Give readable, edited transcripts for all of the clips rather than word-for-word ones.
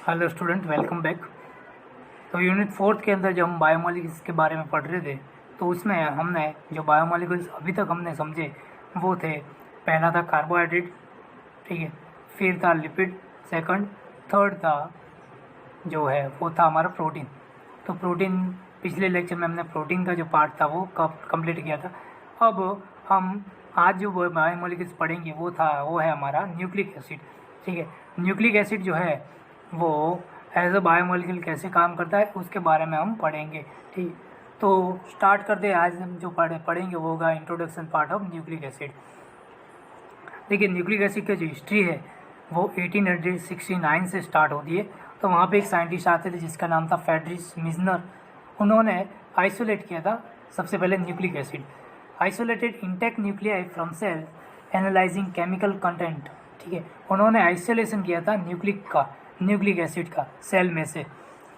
Hello student, welcome back. तो unit 4 के अंदर जब हम बायोमोलिक्यूल्स के बारे में पढ़ रहे थे तो उसमें हमने जो बायोमोलिक्यूल्स अभी तक हमने समझे वो थे, पहला था कार्बोहाइड्रेट, ठीक है, फिर था लिपिड, सेकंड, थर्ड था जो है वो था हमारा प्रोटीन। तो प्रोटीन पिछले लेक्चर में हमने प्रोटीन का जो पार्ट था वो कंप्लीट किया था। अब हम आज जो बायोमोलिक्यूल्स पढ़ेंगे वो है हमारा न्यूक्लिक एसिड, ठीक है। न्यूक्लिक एसिड जो है वो एज अ बायोमोलिक्यूल कैसे काम करता है उसके बारे में हम पढ़ेंगे, ठीक। तो स्टार्ट करते हैं। आज हम जो पढ़ेंगे वो होगा introduction part of nucleic acid. देखिए, न्यूक्लिक एसिड की जो हिस्ट्री है वो 1869 से स्टार्ट होती है। तो वहाँ पे एक साइंटिस्ट आते थे जिसका नाम था फ्रेडरिक मिजनर। उन्होंने आइसोलेट किया था सबसे पहले nucleic acid, isolated intact nuclei from cell analysing chemical content, ठीक है। उन्होंने आइसोलेशन किया था न्यूक्लिक एसिड का सेल में से,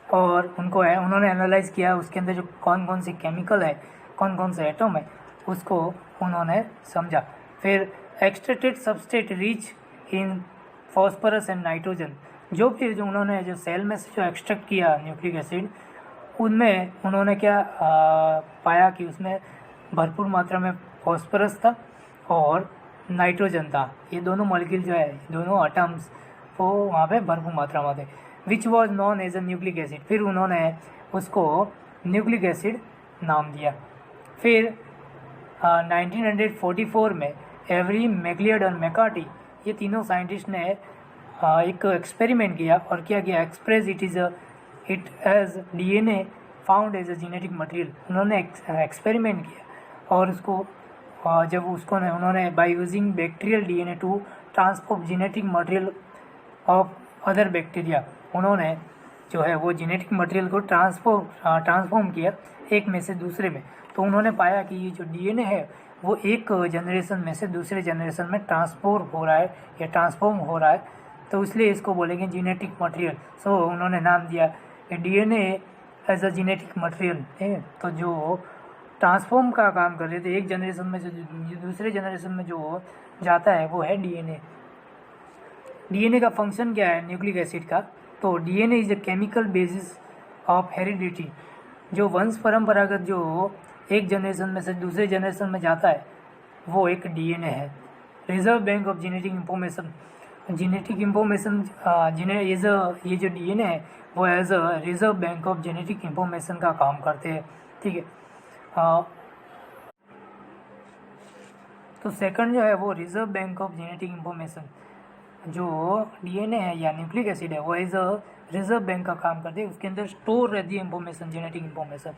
और उन्होंने एनालाइज किया उसके अंदर जो कौन कौन से केमिकल है, कौन कौन से एटम है, उसको उन्होंने समझा। फिर extracted substrate rich in phosphorus and nitrogen, जो उन्होंने जो सेल में से जो एक्सट्रैक्ट किया न्यूक्लिक एसिड, उनमें उन्होंने क्या पाया कि उसमें भरपूर मात्रा में फॉस्फोरस था और नाइट्रोजन था। ये दोनों मॉलिक्यूल जो है, दोनों एटम्स वो वहाँ पे भरपूर मात्रा में थे, which was known as a nucleic acid. फिर उन्होंने उसको न्यूक्लिक एसिड नाम दिया। फिर 1944 में एवरी मैकलियड और मैकार्टी, ये तीनों साइंटिस्ट ने एक एक्सपेरिमेंट किया और क्या किया, express it as DNA found as a genetic material. उन्होंने एक्सपेरिमेंट किया और उसको जब उसको उन्होंने by using bacterial DNA to transform genetic material of other bacteria, उन्होंने जो है वो जेनेटिक मटेरियल को ट्रांसफॉर्म किया एक में से दूसरे में। तो उन्होंने पाया कि ये जो डीएनए है वो एक जनरेशन में से दूसरे जनरेशन में ट्रांसफॉर्म हो रहा है, तो इसलिए इसको बोलेंगे जेनेटिक मटेरियल। सो उन्होंने नाम दिया DNA as a genetic material, ठीक है। तो जो ट्रांसफॉर्म का काम कर रहे थे एक जनरेशन में से दूसरे जनरेशन में जो जाता है वो है डीएनए। डीएनए का फंक्शन क्या है न्यूक्लिक एसिड का? तो DNA is a chemical basis of heredity. जो वंश परंपरागत जो एक जनरेशन में से दूसरे जनरेशन में जाता है वो एक डीएनए है। Reserve bank of genetic information, ये जो डीएनए है वो as a reserve bank of genetic information का काम करते हैं, ठीक है। तो सेकंड जो है वो reserve bank of genetic information, जो डीएनए है या न्यूक्लिक एसिड है वो एज अ रिजर्व बैंक का काम करते हैं, उसके अंदर स्टोर रहती है इंफॉर्मेशन, जेनेटिक इंफॉर्मेशन।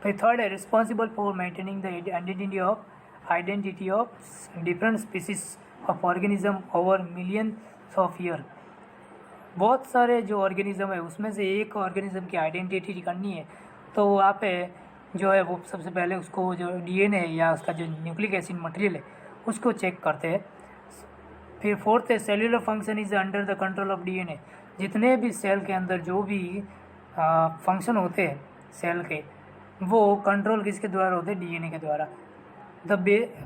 फिर थर्ड है responsible for maintaining the identity of different species of organism over millions of year. बहुत सारे जो ऑर्गेनिज्म है उसमें से एक ऑर्गेनिज्म की आइडेंटिटी करनी है, तो वहाँ पे जो है वो सबसे पहले उसको जो डीएनए है या उसका जो न्यूक्लिक एसिड मटेरियल है उसको चेक करते हैं। फिर फोर्थ है cellular function is under the control of DNA. जितने भी सेल के अंदर जो भी फंक्शन होते हैं सेल के, वो कंट्रोल किसके द्वारा होते हैं? डीएनए के द्वारा। द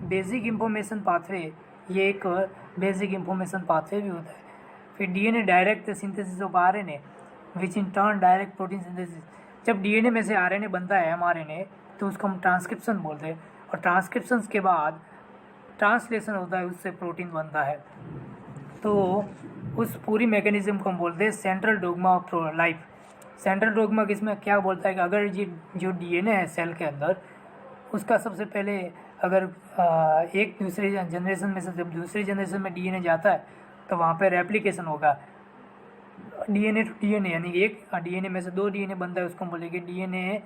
बेसिक इंफॉर्मेशन पाथवे, ये एक बेसिक इंफॉर्मेशन पाथवे भी होता है। फिर DNA direct synthesis of RNA which in turn direct protein synthesis. जब डीएनए में से आरएनए बनता है एमआरएनए तो उसको हम ट्रांसक्रिप्शन बोलते हैं, और ट्रांसक्रिप्शन के बाद ट्रांसलेशन होता है, उससे प्रोटीन बनता है। तो उस पूरी मैकेनिज्म को हम बोलते हैं central dogma of life. Central dogma किसमें क्या बोलता है कि अगर ये जो डीएनए है सेल के अंदर, उसका सबसे पहले अगर एक दूसरे जनरेशन में से जब दूसरे जनरेशन में डीएनए जाता है तो वहाँ पे रेप्लिकेशन होगा, डीएनए टू डीएनए, यानी एक डीएनए में से दो डीएनए बनता है, उसको हम बोलेंगे डीएनए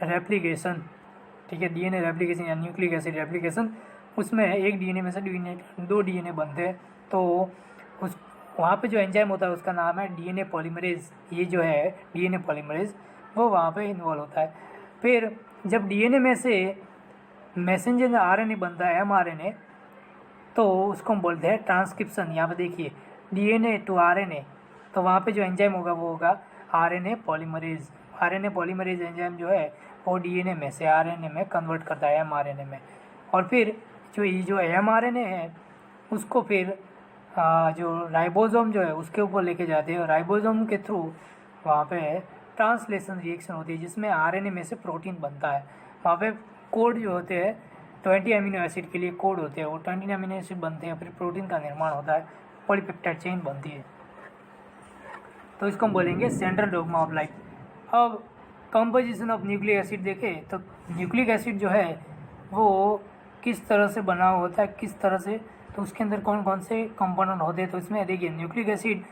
रेप्लिकेशन, ठीक है। डीएनए रेप्लिकेशन या न्यूक्लिक एसिड रेप्लिकेशन, उसमें एक डीएनए में से दो डीएनए बनते हैं। तो उस वहाँ पे जो एंजाइम होता है उसका नाम है डीएनए पॉलीमरेज। ये जो है डीएनए पॉलीमरेज वो वहाँ पे इन्वॉल्व होता है। फिर जब डीएनए में से मैसेंजर आरएनए बनता है एमआरएनए, तो उसको हम बोलते हैं ट्रांसक्रिप्शन। यहाँ पे देखिए डीएनए टू आरएनए, तो वहाँ पे जो एंजाइम होगा वो होगा RNA polymerase. RNA polymerase enzyme जो है वो डीएनए में से आरएनए में कन्वर्ट करता है एमआरएनए में। और फिर जो एमआरएनए है उसको फिर जो राइबोसोम जो है उसके ऊपर लेके जाते हैं और राइबोसोम के थ्रू वहाँ पे ट्रांसलेशन रिएक्शन होती है जिसमें आरएनए में से प्रोटीन बनता है। वहाँ पे कोड जो होते हैं 20 अमीनो एसिड के लिए कोड होते हैं, वो 20 अमीनो एसिड बनते हैं, फिर प्रोटीन का निर्माण होता है, पॉलीपेप्टाइड चेन बनती है। तो इसको हम बोलेंगे सेंट्रल डोग्मा ऑफ लाइफ। अब कंपोजिशन ऑफ न्यूक्लिक एसिड देखें तो न्यूक्लिक एसिड जो है वो किस तरह से बना होता है, किस तरह से, तो उसके अंदर कौन कौन से कंपोनेंट होते हैं। तो इसमें देखिए न्यूक्लिक एसिड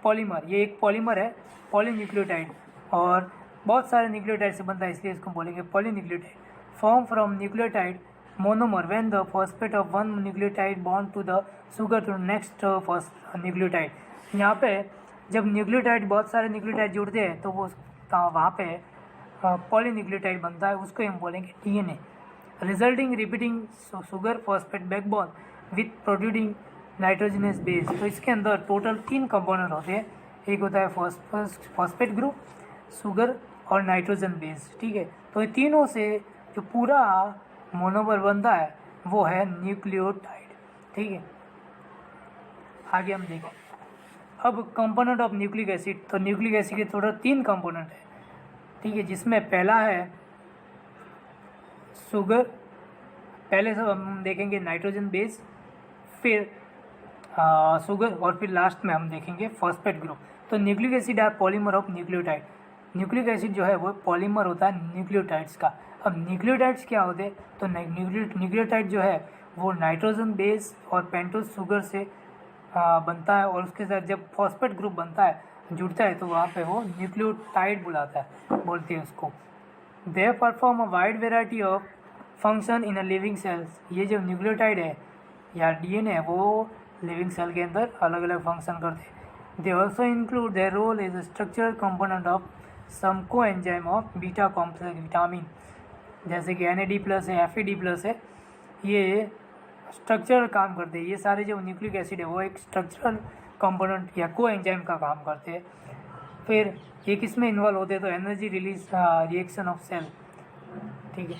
पॉलीमर, ये एक पॉलीमर है, पॉलीन्यूक्लियोटाइड, और बहुत सारे न्यूक्लियोटाइड से बनता है इसलिए इसको बोलेंगे polynucleotide. Form from nucleotide monomer when the phosphate of one nucleotide bond to the sugar to next nucleotide. यहाँ पे जब न्यूक्लियोटाइड बहुत सारे न्यूक्लियोटाइड जुड़ते हैं तो वो वहाँ पे पॉलीन्यूक्लियोटाइड बनता है, उसको हम बोलेंगे DNA. Resulting repeating sugar phosphate backbone with producing nitrogenous base. तो इसके अंदर टोटल 3 कंपोनेंट होते हैं, एक होता है फॉस्फेट ग्रुप, शुगर और नाइट्रोजन बेस। ठीक है, तो ये तीनों से जो पूरा मोनोमर बनता है वो है न्यूक्लियोटाइड। ठीक है, आगे हम देखें अब कंपोनेंट ऑफ न्यूक्लिक एसिड। तो न्यूक्लिक एसिड के टोटल 3 कंपोनेंट है। ठीक है, जिसमें पहला है शुगर, पहले सब हम देखेंगे नाइट्रोजन बेस, फिर शुगर, और फिर लास्ट में हम देखेंगे फॉस्फेट ग्रुप। तो न्यूक्लिक एसिड है polymer of nucleotide. Nucleic acid जो है वो पॉलीमर होता है न्यूक्लियोटाइड्स का। अब न्यूक्लियोटाइड्स क्या होते हैं, तो न्यूक्लियोटाइड जो है वो नाइट्रोजन बेस और पेंटोज शुगर से बनता है, और उसके साथ जब फॉस्फेट ग्रुप बनता है, जुड़ता है, तो वहाँ पे वो न्यूक्लियोटाइड बोलते हैं उसको। They perform a wide variety of function in a living cells. ये जो न्यूक्लियोटाइड है या डीएनए है वो लिविंग सेल के अंदर अलग अलग फंक्शन करते हैं। They also include their role as a structural component of some coenzyme of beta complex vitamin, जैसे कि NAD+ है, FAD+ है, ये स्ट्रक्चरल काम करते हैं। ये सारे जो न्यूक्लिक एसिड है वो एक स्ट्रक्चरल कंपोनेंट या कोएंजाइम का काम करते हैं। फिर ये किस में इन्वॉल्व होते हैं, तो energy release reaction of cell. ठीक है,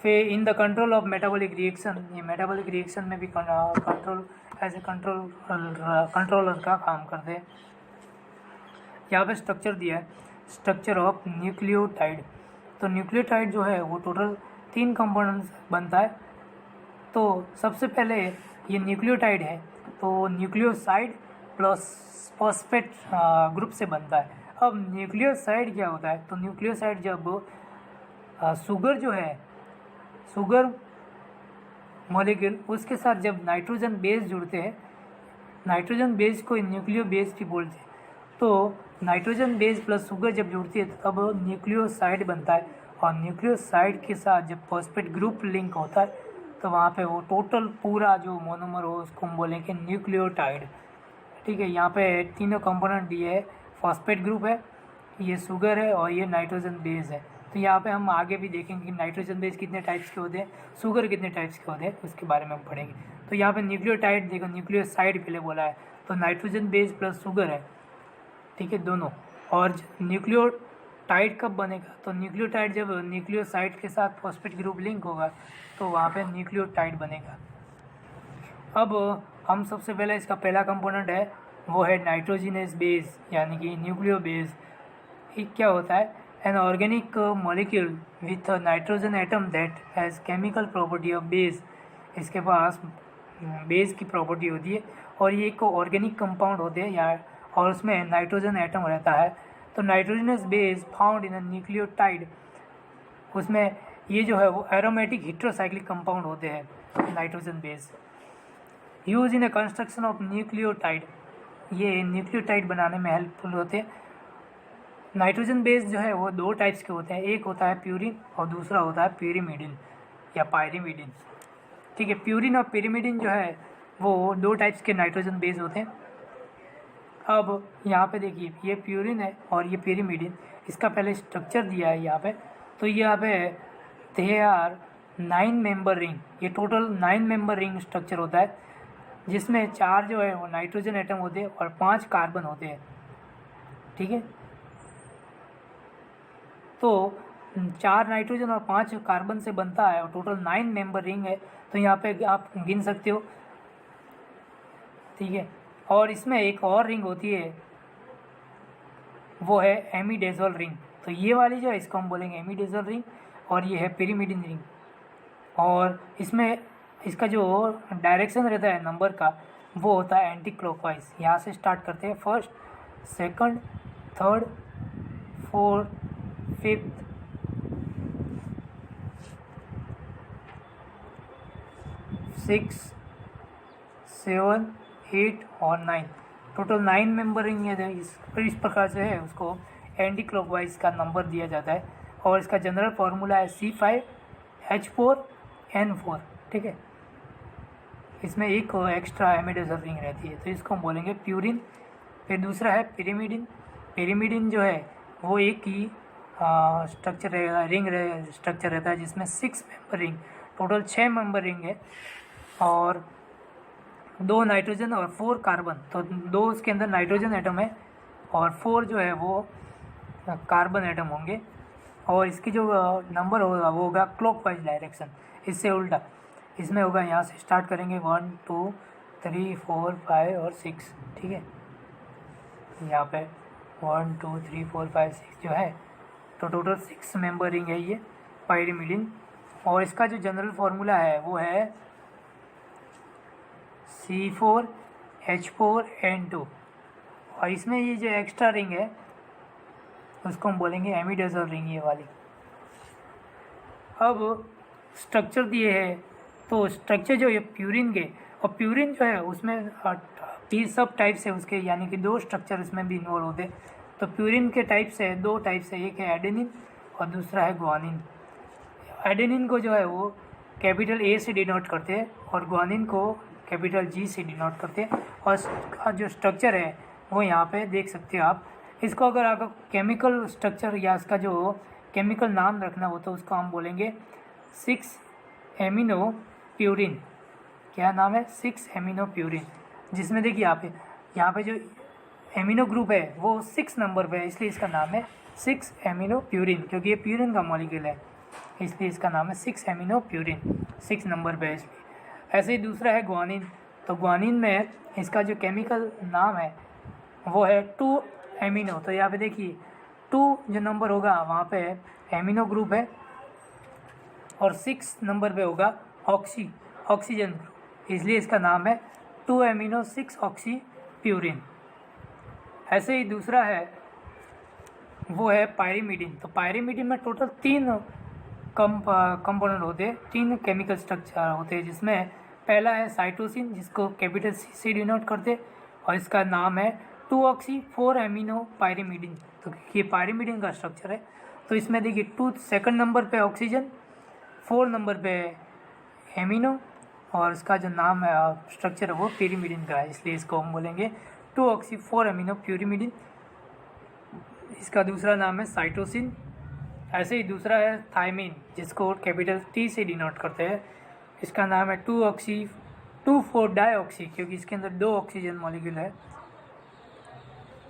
फिर in the control of metabolic reaction, ये मेटाबॉलिक रिएक्शन में भी कंट्रोल एज ए कंट्रोलर का काम करते हैं। यहाँ पे स्ट्रक्चर दिया है, स्ट्रक्चर ऑफ न्यूक्लियोटाइड। तो न्यूक्लियोटाइड जो है वो टोटल 3 कंपोनेंट्स बनता है। तो सबसे पहले ये न्यूक्लियोटाइड है तो न्यूक्लियोसाइड प्लस फॉस्फेट ग्रुप से बनता है। अब न्यूक्लियोसाइड क्या होता है, तो न्यूक्लियोसाइड जब शुगर जो है, शुगर मॉलिक्यूल, उसके साथ जब नाइट्रोजन बेस जुड़ते हैं, नाइट्रोजन बेस को न्यूक्लियो बेस भी बोलते हैं, तो नाइट्रोजन बेस प्लस शुगर जब जुड़ती है तब न्यूक्लियोसाइड बनता है, और न्यूक्लियोसाइड के साथ जब फॉस्फेट ग्रुप लिंक होता है तो वहाँ पे वो टोटल पूरा जो मोनोमर हो उसको हम बोलेंगे न्यूक्लियोटाइड। ठीक है, यहाँ पे तीनों कंपोनेंट दिए है, फॉस्फेट ग्रुप है, ये शुगर है और ये नाइट्रोजन बेस है। तो यहाँ पे हम आगे भी देखेंगे कि नाइट्रोजन बेस कितने टाइप्स के होते हैं, शुगर कितने टाइप्स के होते हैं, उसके बारे में हम पढ़ेंगे। तो यहाँ पे न्यूक्लियोटाइड देखो, न्यूक्लियोसाइड पहले बोला है, तो नाइट्रोजन बेस प्लस शुगर है। ठीक है, दोनों। और न्यूक्लियोटाइड कब बनेगा, तो न्यूक्लियोटाइड जब न्यूक्लियोसाइड के साथ फॉस्फेट ग्रुप लिंक होगा तो वहाँ पे न्यूक्लियोटाइड बनेगा। अब हम सबसे पहले इसका पहला कंपोनेंट है वो है नाइट्रोजनस बेस, यानी कि न्यूक्लियो बेस। ये क्या होता है, an organic molecule with nitrogen atom that has chemical property of base. इसके पास बेस की प्रॉपर्टी होती है और ये एक ऑर्गेनिक कंपाउंड होते हैं यार, और उसमें नाइट्रोजन एटम रहता है। तो nitrogenous base found in a nucleotide, उसमें ये जो है वो एरोमेटिक हेटेरोसाइक्लिक कंपाउंड होते हैं nitrogen base. Use in a construction of nucleotide, ये न्यूक्लियोटाइड बनाने में हेल्पफुल होते हैं। नाइट्रोजन बेस जो है वो 2 टाइप्स के होते हैं, एक होता है प्यूरिन और दूसरा होता है pyrimidine या पायरीमिडिन। ठीक है, प्यूरिन और pyrimidine जो है वो 2 टाइप्स के नाइट्रोजन बेस होते हैं। अब यहाँ पे देखिए, ये प्यूरिन है और ये pyrimidine, इसका पहले स्ट्रक्चर दिया है यहाँ पे। तो यहाँ पे दे आर 9 मेंबर रिंग, ये टोटल 9 मेंबर रिंग स्ट्रक्चर होता है, जिसमें 4 जो है वो नाइट्रोजन एटम होते हैं और 5 कार्बन होते हैं। ठीक है, तो 4 नाइट्रोजन और 5 कार्बन से बनता है और टोटल 9 मेंबर रिंग है। तो यहाँ पे आप गिन सकते हो। ठीक है, और इसमें एक और रिंग होती है, वो है एमिडेजोल रिंग। तो ये वाली जो है इसको हम बोलेंगे एमिडेजोल रिंग, और ये है पिरिमिडिन रिंग। और इसमें इसका जो डायरेक्शन रहता है नंबर का, वो होता है एंटी क्लॉकवाइज। यहाँ से स्टार्ट करते हैं, first, second, third, fourth, fifth, six, 7, 8 और 9, टोटल 9 मेंबर रिंग है। इस प्रकार से है उसको एंटी क्लॉकवाइज का नंबर दिया जाता है। और इसका जनरल फार्मूला है C5H4N4, ठीक है। इसमें एक एक्स्ट्रा एमिडेजोल रिंग रहती है, तो इसको हम बोलेंगे प्यूरिन। फिर दूसरा है पिरिमिडिन। पिरिमिडिन जो है वो एक ही स्ट्रक्चर रहेगा, स्ट्रक्चर रहता है, जिसमें 6 member ring, total 6 member ring है, और 2 नाइट्रोजन और 4 कार्बन। तो 2 उसके अंदर नाइट्रोजन एटम है और 4 जो है वो कार्बन एटम होंगे। और इसकी जो नंबर होगा वो होगा क्लॉकवाइज डायरेक्शन, इससे उल्टा। इसमें होगा, यहाँ से स्टार्ट करेंगे 1 2 3 4 5 और 6, ठीक है। यहाँ पे 1 2 3 4 5 6 जो है, तो टोटल 6 मेंबर रिंग है ये पाइरिमिडिन। और इसका जो जनरल फार्मूला है वो है C4H4N2। और इसमें ये जो एक्स्ट्रा रिंग है उसको हम बोलेंगे एमिडेजोल रिंग, ये वाली। अब स्ट्रक्चर दिए हैं, तो स्ट्रक्चर जो है प्यूरिन के, और प्यूरिन जो है उसमें 30 सब टाइप्स है उसके, यानी कि 2 स्ट्रक्चर उसमें भी इन्वॉल्व होते हैं। तो प्यूरिन के टाइप्स है 2 टाइप्स है, एक है एडेनिन और दूसरा है ग्वानिन। एडेनिन को जो है वो कैपिटल A से डिनोट करते हैं और ग्वानिन को कैपिटल G से डिनोट करते हैं। और इसका जो स्ट्रक्चर है वो यहाँ पे देख सकते हो आप। इसको अगर आपको केमिकल स्ट्रक्चर या इसका जो केमिकल नाम रखना हो तो उसको हम बोलेंगे 6 एमिनो प्यूरिन। क्या नाम है? 6 एमिनो प्यूरिन, जिसमें देखिए यहाँ पे जो एमिनो ग्रुप है वो 6 नंबर पे है, इसलिए इसका नाम है 6 एमिनो प्यूरिन, क्योंकि ये प्यूरिन का मॉलिक्यूल है, इसलिए इसका नाम है 6 एमिनो प्यूरिन, 6 नंबर पे है इसलिए। ऐसे ही दूसरा है ग्वानिन। तो ग्वानिन में इसका जो केमिकल नाम है वो है 2 एमिनो। तो यहाँ पे देखिए 2 जो नंबर होगा वहाँ पे एमिनो ग्रुप है, और 6 नंबर पे होगा ऑक्सीजन ग्रुप, इसलिए इसका नाम है 2 एमिनो 6 ऑक्सी प्यूरिन। ऐसे ही दूसरा है वो है पायरिमिडिन। तो पायरिमिडिन में टोटल 3 कंपोनेंट होते हैं, 3 केमिकल स्ट्रक्चर होते हैं, जिसमें पहला है साइटोसिन, जिसको कैपिटल C से डिनोट करते, और इसका नाम है 2-ऑक्सी 4 एमिनो पायरिमिडिन। तो ये पायरिमिडिन का स्ट्रक्चर है। तो इसमें देखिए 2 सेकंड नंबर पे ऑक्सीजन, 4 नंबर पे एमिनो, और इसका जो नाम है स्ट्रक्चर है वो पिरिमिडिन का है, इसलिए इसको हम बोलेंगे 2-ऑक्सी 4 एमिनो प्यूरिमिडिन। इसका दूसरा नाम है साइटोसिन। ऐसे ही दूसरा है थायमिन, जिसको कैपिटल T से डिनोट करते हैं, इसका नाम है 2-ऑक्सी 2,4-डाईऑक्सी, क्योंकि इसके अंदर 2 ऑक्सीजन मॉलिक्यूल है,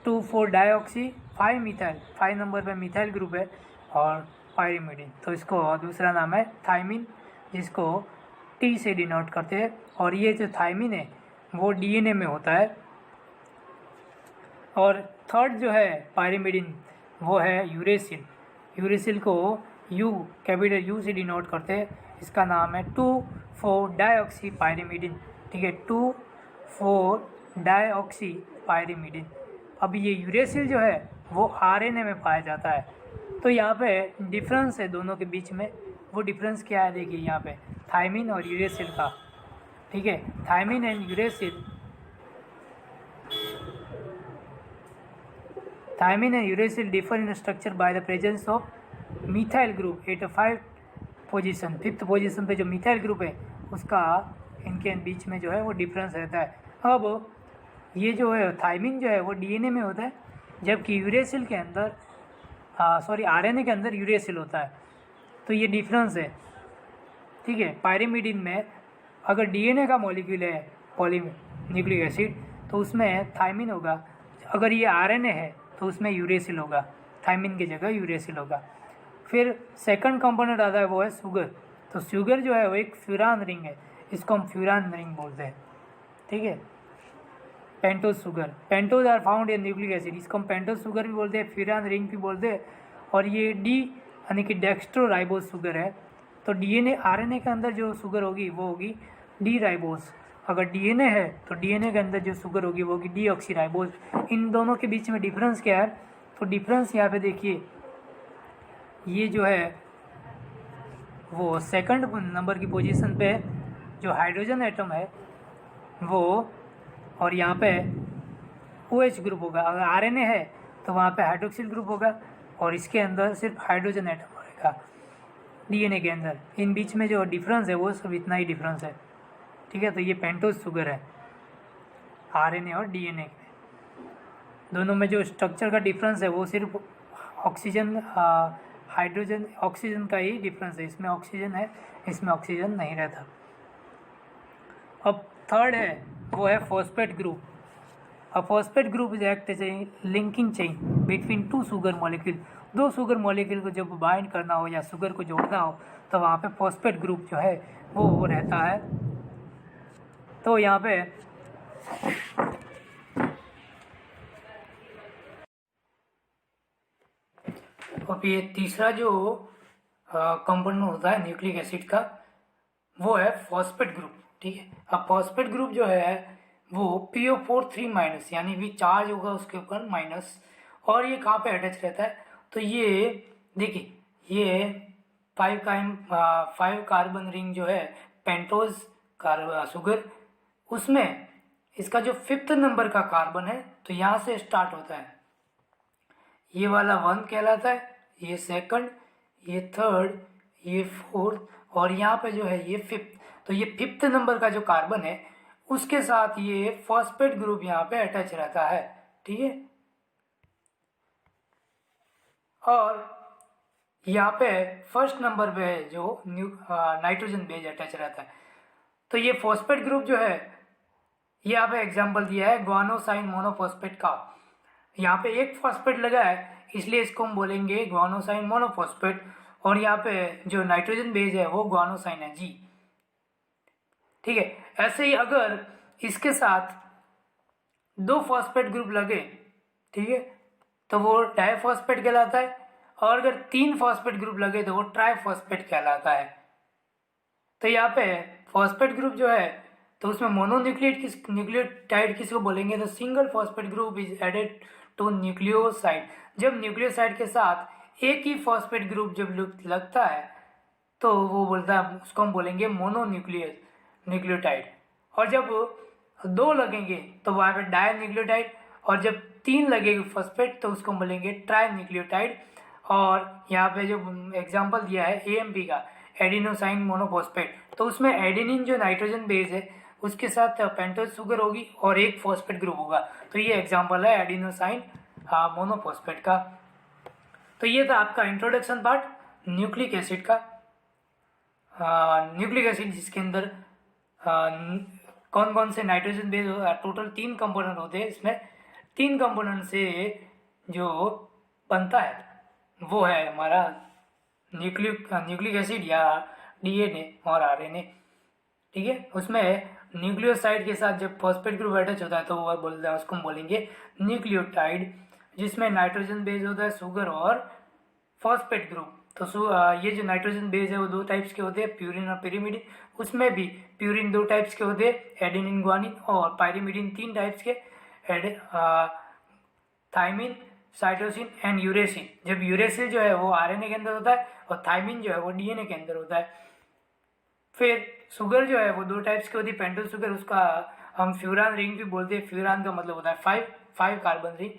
2,4-डाईऑक्सी 5 मिथाइल, 5 नंबर पे मिथाइल ग्रुप है, और पायरिमिडिन। तो इसको दूसरा नाम है थायमिन, जिसको T से डिनोट करते हैं। और ये जो थायमिन है वो DNA में होता है। और थर्ड जो है पायरिमिडिन वो है यूरेसिल। यूरेसिल को कैपिटल U से डिनोट करते हैं, इसका नाम है 2,4-डाईऑक्सी पायरिमिडिन, ठीक है, 2,4-डाईऑक्सी पायरिमिडिन। अब ये यूरेसिल जो है वो RNA में पाया जाता है। तो यहाँ पे डिफरेंस है दोनों के बीच में, वो डिफरेंस क्या है देखिए यहाँ पे, थायमिन और यूरेसिल का, ठीक है। Thymine and uracil differ in structure by the presence of methyl group at 5th position. 5th position पे जो मिथाइल ग्रुप है उसका इनके बीच में जो है वो डिफरेंस रहता है। अब ये जो है थायमिन जो है वो DNA में होता है, जबकि यूरेसिल के अंदर RNA के अंदर यूरेसिल होता है। तो ये डिफरेंस है, ठीक है। पायरिमिडिन में अगर DNA का मॉलिक्यूल है पॉलीन्यूक्लिक एसिड तो उसमें थायमिन होगा, अगर ये RNA है तो उसमें यूरेसिल होगा, थायमिन की जगह यूरेसिल होगा। फिर सेकंड कंपोनेंट आता है वो है शुगर। तो शुगर जो है वो एक फ्यूरान रिंग है, इसको हम फ्यूरान रिंग बोलते हैं, ठीक है। Pentose sugar, pentose are found in nucleic acid, इसको हम पेंटोज शुगर भी बोलते हैं, फ्यूरान रिंग भी बोलते हैं। और ये डी यानी कि डेक्स्ट्रोराइबोज शुगर है। तो डीएनए आरएनए के अंदर जो शुगर होगी वो होगी डी राइबोज। अगर डीएनए है तो डीएनए के अंदर जो शुगर होगी वो होगी डीऑक्सीराइबोज। इन दोनों के बीच में डिफरेंस क्या है? तो डिफरेंस यहाँ पे देखिए, ये जो है वो सेकंड नंबर की पोजीशन पे जो हाइड्रोजन एटम है वो, और यहाँ पे OH ग्रुप होगा। अगर आरएनए है तो वहाँ पे हाइड्रोक्सिल ग्रुप होगा और इसके अंदर सिर्फ हाइड्रोजन एटम रहेगा डीएनए के अंदर। इन बीच में जो डिफरेंस है वो सब इतना ही डिफरेंस है, ठीक है। तो ये पेंटोज शुगर है आरएनए और डीएनए में। दोनों में जो स्ट्रक्चर का डिफरेंस है वो सिर्फ ऑक्सीजन हाइड्रोजन ऑक्सीजन का ही डिफरेंस है। इसमें ऑक्सीजन है, इसमें ऑक्सीजन नहीं रहता। अब थर्ड है वो है phosphate group. A phosphate group is act as a linking chain between two sugar molecule। दो शुगर मॉलिक्यूल को जब बाइंड करना हो या शुगर को जोड़ना हो तो वहाँ पे फॉस्फेट ग्रुप जो है वो रहता है। तो यहाँ पे अब ये तीसरा जो कंपोनेंट होता है न्यूक्लिक एसिड का वो है फॉस्फेट ग्रुप, ठीक है। अब फॉस्फेट ग्रुप जो है वो PO4 3- यानी भी चार्ज होगा उसके ऊपर माइनस, और ये कहाँ पे अटैच रहता है? तो ये देखिए, ये 5 कार्बन रिंग जो है पेंटोज शुगर, उसमें इसका जो 5th नंबर का कार्बन है तो यहाँ से स्टार्ट होता है। ये वाला 1 कहलाता है, ये सेकंड, ये थर्ड, ये फोर्थ, और यहाँ पे जो है ये 5th। तो ये 5th नंबर का जो कार्बन है उसके साथ ये फॉस्फेट ग्रुप यहाँ पे अटैच रहता है, ठीक है। और यहाँ पे फर्स्ट नंबर पे जो नाइट्रोजन बेस अटैच रहता है। तो ये फॉस्फेट ग्रुप जो है, ये यहाँ पे एग्जांपल दिया है ग्वानोसाइन मोनोफॉस्फेट का। यहाँ पे एक फॉस्फेट लगा है इसलिए इसको हम बोलेंगे ग्वानोसाइन मोनोफॉस्फेट, और यहाँ पे जो नाइट्रोजन बेस है वो ग्वानोसाइन है जी, ठीक है। ऐसे ही अगर इसके साथ 2 फॉस्फेट ग्रुप लगे, ठीक है, तो वो डाइफॉस्फेट कहलाता है, और अगर 3 फॉस्फेट ग्रुप लगे तो वो ट्राइफॉस्फेट कहलाता है। तो यहाँ पे फॉस्फेट ग्रुप जो है तो उसमें न्यूक्लियोटाइड किसको बोलेंगे? तो single phosphate group is added to nucleoside. जब न्यूक्लियोसाइड के साथ एक ही फॉस्फेट ग्रुप जब लगता है तो वो बोलता है, उसको हम बोलेंगे न्यूक्लियोटाइड। और जब 2 लगेंगे तो वहाँ पे डाई न्यूक्लियोटाइड, और जब 3 लगेंगे फॉस्फेट तो उसको बोलेंगे ट्राई न्यूक्लियोटाइड। और यहाँ पे जो एग्जांपल दिया है AMP का, एडिनोसाइन मोनोफॉस्फेट, तो उसमें एडेनिन जो नाइट्रोजन बेस है उसके साथ पेंटोज शुगर होगी और एक फॉस्फेट ग्रुप होगा। तो ये एग्जांपल है एडिनोसाइन मोनोफॉस्फेट का। तो ये था आपका इंट्रोडक्शन पार्ट न्यूक्लिक एसिड का। न्यूक्लिक एसिड जिसके अंदर कौन कौन से नाइट्रोजन बेस, टोटल 3 कंपोनेंट होते हैं। इसमें 3 कंपोनेंट से जो बनता है वो है हमारा न्यूक्लिक एसिड या DNA और RNA, ठीक है। उसमें न्यूक्लियोसाइड के साथ जब फॉस्फेट ग्रुप अटैच होता है तो वो बोलते हैं, उसको हम बोलेंगे न्यूक्लियोटाइड, जिसमें नाइट्रोजन बेस होता है शुगर और फॉस्फेट ग्रुप। तो ये जो नाइट्रोजन बेस है वो 2 टाइप्स के होते हैं, प्यूरिन और pyrimidine। उसमें भी प्यूरिन 2 टाइप्स के होते हैं, एडेनिन ग्वानिन, और पायरिमिडिन 3 टाइप्स के, थाइमिन, साइटोसिन एंड यूरेसिन। जब यूरेसिल जो है वो RNA के अंदर होता है और थाइमिन जो है वो DNA के अंदर होता है। फिर शुगर जो है वो 2 टाइप्स की होती है, पेंटोज शुगर, उसका हम फ्यूरान रिंग भी बोलते हैं। फ्यूरान का मतलब होता है 5 कार्बन रिंग,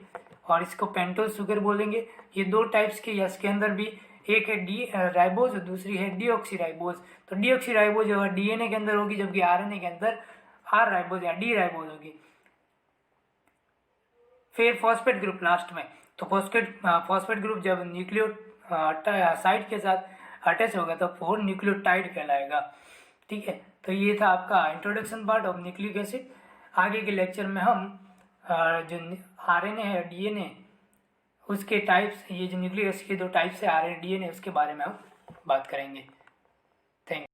और इसको पेंटोज शुगर बोलेंगे। ये 2 टाइप्स के, या इसके अंदर भी एक है डी राइबोज और दूसरी है डीऑक्सीराइबोज। तो डीऑक्सीराइबोज जो है DNA के अंदर होगी, जबकि RNA के अंदर R राइबोज या डी राइबोज होगी। फिर फॉस्फेट ग्रुप लास्ट में। तो फॉस्फेट ग्रुप जब न्यूक्लियोसाइड के साथ अटैच होगा तो 4 न्यूक्लियोटाइड कहलाएगा, ठीक है। तो ये था आपका introduction part of nucleic acid. आगे के लेक्चर में हम जो RNA है, DNA, उसके टाइप्स, ये जो न्यूक्लिक एसिड के 2 टाइप्स है RNA, DNA, उसके बारे में हम बात करेंगे।